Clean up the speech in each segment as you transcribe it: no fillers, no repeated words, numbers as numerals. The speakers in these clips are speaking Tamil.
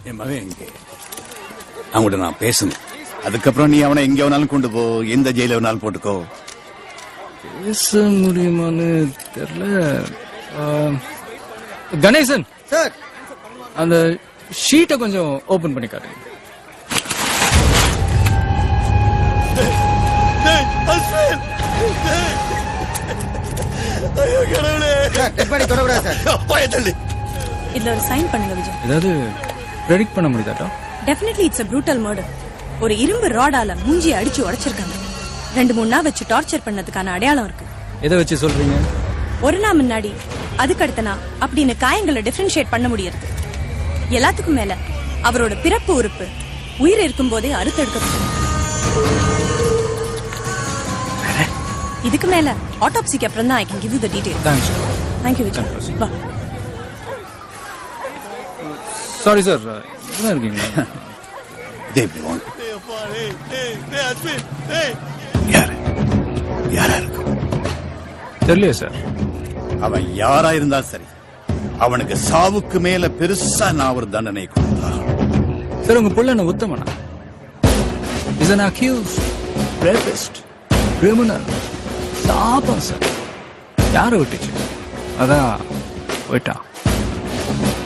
என் மகன் எங்கே? அவங்கள்ட்ட நான் பேசணும். அதுக்கப்புறம் நீ அவனை எங்க வேணாலும் கொண்டு போ, எந்த ஜெயில வேணாலும் போட்டுக்கோ. பேச முடியுமான்னு தெரியல. கணேசன் சார், அந்த ஷீட்டை கொஞ்சம் ஓபன் பண்ணி காட்டுங்க. இதுல ஒரு சைன் பண்ணுங்க விஜய். ஏதாவது ப்ரெடிக்ட் பண்ண முடியுதாட்டா? Definitely it's a brutal murder. ஒரு இரும்பு ராடால மூஞ்சியை அடிச்சு உடைச்சிருக்காங்க. 2-3 நாள் வச்சு டார்ச்சர் பண்ணதுக்கான அடையாளம் இருக்கு. எதை வச்சு சொல்றீங்க? ஒரு நாள் முன்னாடி, அதுக்கு அடுத்த நாள் அப்படின்னு காயங்களை டிஃபரன்ஷியேட் பண்ண முடியாது. எல்லாத்துக்கும் மேல அவரோட பிறப்பு உறுப்பு உயிர் இருக்கும் போதே அறுத்தெடுக்கப்படும். இதுக்கு மேல ஆட்டோப்சிக்கு அப்புறம் தான் I can give you the details. Thanks. Thank you Vijay. வா. சாரி சார், என்ன இருக்கீங்க? யாரா இருக்கும் தெரியலையே சார். அவன் யாரா இருந்தா சரி, அவனுக்கு சாவுக்கு மேல பெருசா நான் ஒரு தண்டனை கொடுத்தா. சார், உங்க புள்ள என்ன உத்தமனா? Is an accused rapist, criminal. சாபம் சார். யாரை விட்டுச்சு? அதான் போயிட்டான்.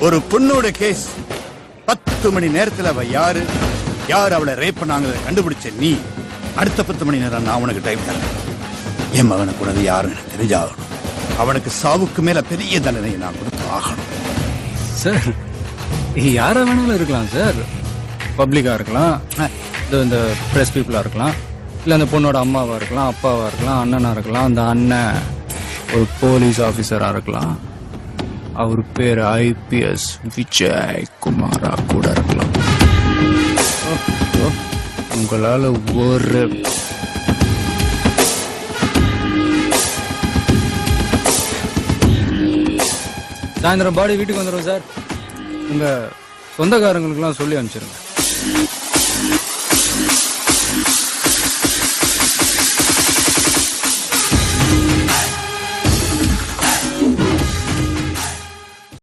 ஒரு பொண்ணோட கேஸ் 10 மணி நேரத்துல அவ யாரு அவளை ரேப் பண்ணாங்கிறத கண்டுபிடிச்ச நீ, அடுத்த 10 மணி நேரம் நான் உனக்கு டைம் தரேன். என் மகனை கூடது யாருன்னு எனக்கு தெரிஞ்சாகணும். அவனுக்கு சாவுக்கு மேல பெரிய தண்டனையை நான் கொடுத்து ஆகணும். சார், யாரா வேணாலும் இருக்கலாம் சார். பப்ளிக்கா இருக்கலாம், இந்த பிரஸ் பீப்புளா இருக்கலாம், இல்ல அந்த பொண்ணோட அம்மாவா இருக்கலாம், அப்பாவா இருக்கலாம், அண்ணனா இருக்கலாம். அந்த அண்ணன் ஒரு போலீஸ் ஆபீசரா இருக்கலாம். அவர் பேர் IPS விஜய் குமாரா கூட இருக்கலாம். உங்களால ஒரு சாயந்தரம் பாடி வீட்டுக்கு வந்துடும் சார். உங்க சொந்தக்காரங்களுக்கெல்லாம் சொல்லி அனுப்பிச்சிருங்க.